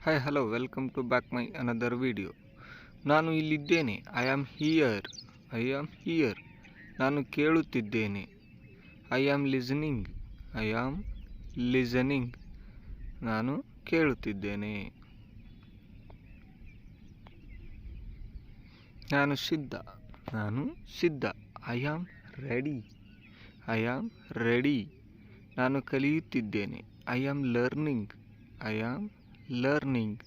Hi hello welcome to back my another video. ನಾನು ಇಲ್ಲಿದ್ದೇನೆ. I am here. ನಾನು ಕೇಳುತ್ತಿದ್ದೇನೆ. I am listening. ನಾನು ಕೇಳುತ್ತಿದ್ದೇನೆ. ನಾನು ಸಿದ್ಧ. I am ready. ನಾನು ಕಲಿಯುತ್ತಿದ್ದೇನೆ. I am learning.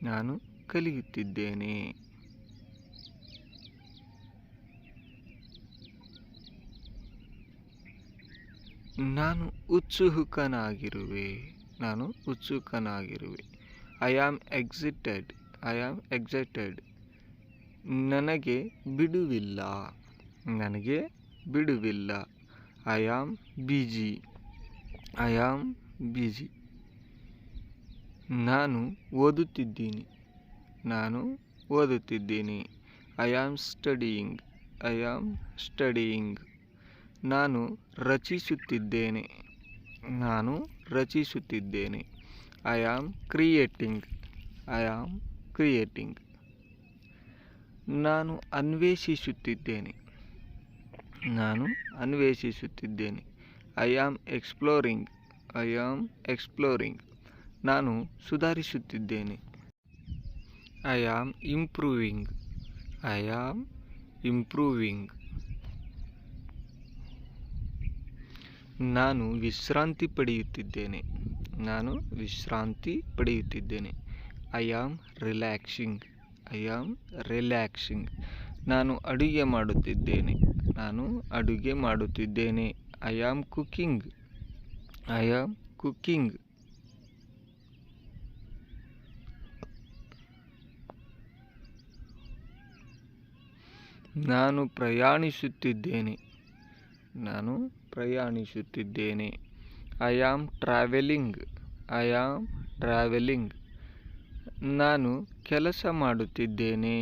ನಾನು ಕಲಿಯುತ್ತಿದ್ದೇನೆ. ನಾನು ಉತ್ಸುಕನಾಗಿರುವೆ. I am excited. ನನಗೆ ಬಿಡುವಿಲ್ಲ. I am busy. ನಾನು ಓದುತ್ತಿದ್ದೀನಿ. I am studying. ನಾನು ರಚಿಸುತ್ತಿದ್ದೇನೆ. I am creating. ನಾನು ಅನ್ವೇಷಿಸುತ್ತಿದ್ದೇನೆ. I am exploring. ನಾನು ಸುಧಾರಿಸುತ್ತಿದ್ದೇನೆ. I am improving. ನಾನು ವಿಶ್ರಾಂತಿ ಪಡೆಯುತ್ತಿದ್ದೇನೆ. I am relaxing. ನಾನು ಅಡುಗೆ ಮಾಡುತ್ತಿದ್ದೇನೆ. I am cooking. ನಾನು ಪ್ರಯಾಣಿಸುತ್ತಿದ್ದೇನೆ. I am travelling. ನಾನು ಕೆಲಸ ಮಾಡುತ್ತಿದ್ದೇನೆ.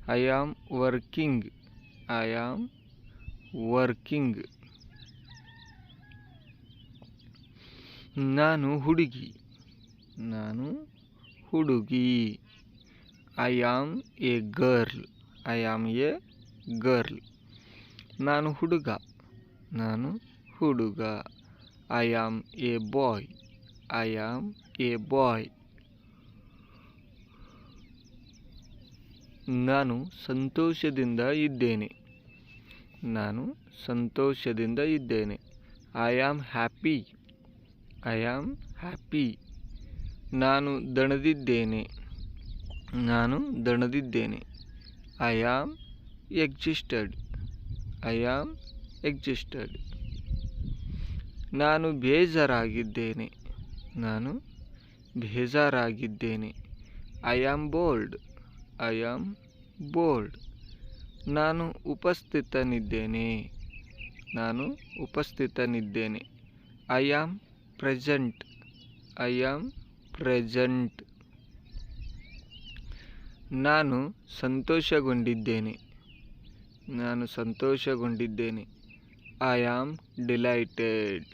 I am working. ನಾನು ಹುಡುಗಿ. I am a girl. ನಾನು ಹುಡುಗ. I am a boy. ನಾನು ಸಂತೋಷದಿಂದ ಇದ್ದೇನೆ. I am happy. ನಾನು ದಣಿದಿದ್ದೇನೆ. I am existed. ನಾನು ಬೇಜಾರಾಗಿದ್ದೇನೆ. I am bold. ನಾನು ಉಪಸ್ಥಿತನಿದ್ದೇನೆ. I am present. ನಾನು ಸಂತೋಷಗೊಂಡಿದ್ದೇನೆ. I am delighted.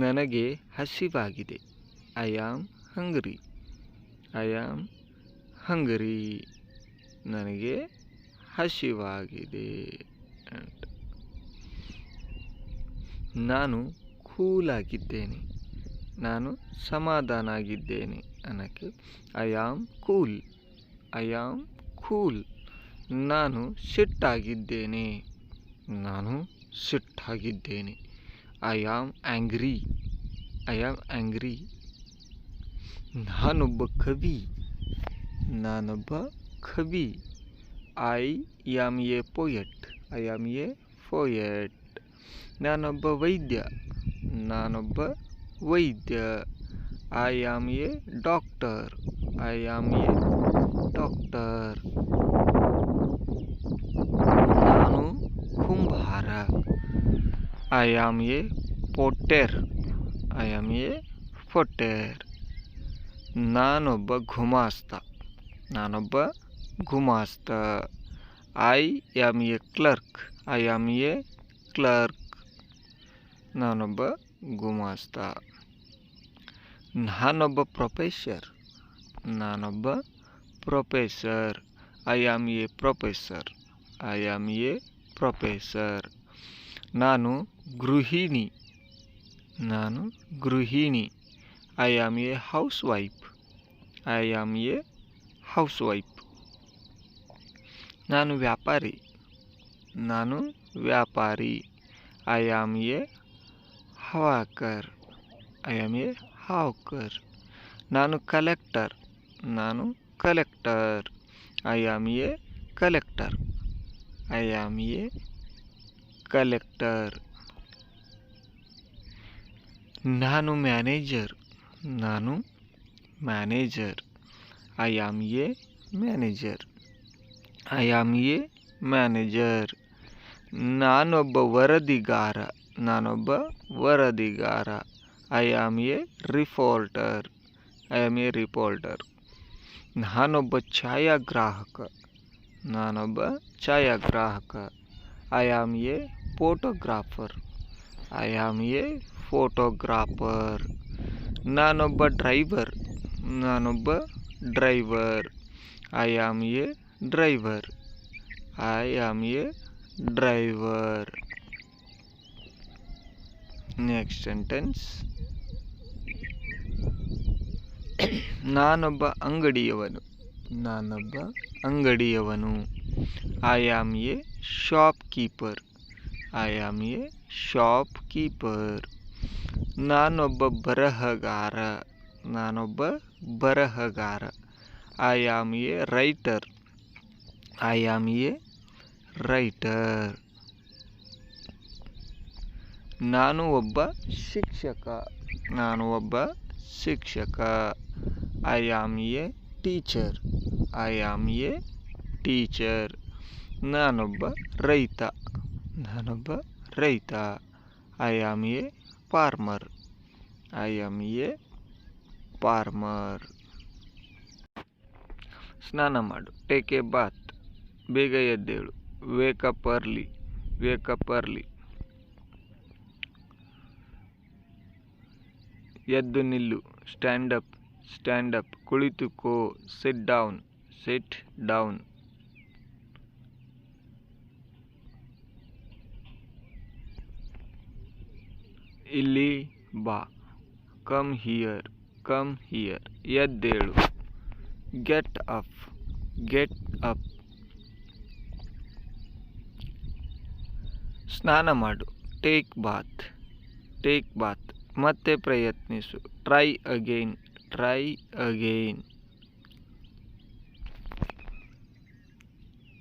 ನನಗೆ ಹಸಿವಾಗಿದೆ. I am hungry. ನನಗೆ ಹಸಿವಾಗಿದೆ. ನಾನು ಕೂಲ್ ಆಗಿದ್ದೇನೆ. ಸಮಾಧಾನಾಗಿದ್ದೇನೆ ಅನ್ನಕ್ಕೆ ಐ ಆಮ್ ಕೂಲ್. ನಾನು ಸಿಟ್ಟಾಗಿದ್ದೇನೆ. I am angry. ನಾನೊಬ್ಬ ಕವಿ. I am a poet. ನಾನೊಬ್ಬ ವೈದ್ಯ. I am a doctor. ನಾನು ಕುಂಬಾರ. I am a potter. ನಾನೊಬ್ಬ ಗುಮಾಸ್ತ. I am a clerk. ನಾನೊಬ್ಬ ಗುಮಾಸ್ತ. ನಾನೊಬ್ಬ ಪ್ರೊಫೆಸರ್. ನಾನೊಬ್ಬ professor. I am a professor. I am a professor. ನಾನು ಗೃಹಿಣಿ. ನಾನು ಗೃಹಿಣಿ. I am a house wife. I am a house wife. ನಾನು ವ್ಯಾಪಾರಿ. ನಾನು ವ್ಯಾಪಾರಿ. I am a hawker. I am a hawker. ನಾನು ಕಲೆಕ್ಟರ್. ನಾನು collector. I am a collector. I am a collector. ನಾನು ಮ್ಯಾನೇಜರ್. ನಾನು manager. I am a manager. I am a manager. ನಾನೊಬ್ಬ ವರದಿಗಾರ. ನಾನೊಬ್ಬ ವರದಿಗಾರ. I am a reporter. I am a reporter. ನಾನೊಬ್ಬ ಛಾಯಾಗ್ರಾಹಕ. ನಾನೊಬ್ಬ ಛಾಯಾಗ್ರಾಹಕ. I am a photographer. I am a photographer. ನಾನೊಬ್ಬ ಡ್ರೈವರ್. ನಾನೊಬ್ಬ driver. I am a driver. I am a driver. Next sentence. ನಾನೊಬ್ಬ ಅಂಗಡಿಯವನು. ನಾನೊಬ್ಬ ಅಂಗಡಿಯವನು. I am a shop keeper. I am a shop keeper. ನಾನೊಬ್ಬ ಬರಹಗಾರ. ನಾನೊಬ್ಬ ಬರಹಗಾರ. I am a writer. I am a writer. ನಾನು ಒಬ್ಬ ಶಿಕ್ಷಕ. ನಾನು ಒಬ್ಬ ಶಿಕ್ಷಕ. I am a teacher. I am a teacher. ನಾನೊಬ್ಬ ರೈತ. ನಾನೊಬ್ಬ ರೈತ. I am a farmer. I am a farmer. ಸ್ನಾನ ಮಾಡು. Take a bath. ಬೇಗ ಎದ್ದೇಳು. Wake up early. Wake up early. ಎದ್ದು ನಿಲ್ಲು. Stand up. Stand up. ಕುಳಿತುಕೋ. Sit down. Sit down. ಇಲ್ಲಿ ಬಾ. Come here. Come here. ಎದ್ದೇಳು. Get up. Get up. ಸ್ನಾನ ಮಾಡು. Take bath. Take bath. ಮತ್ತೆ ಪ್ರಯತ್ನಿಸು. Try again. Try again.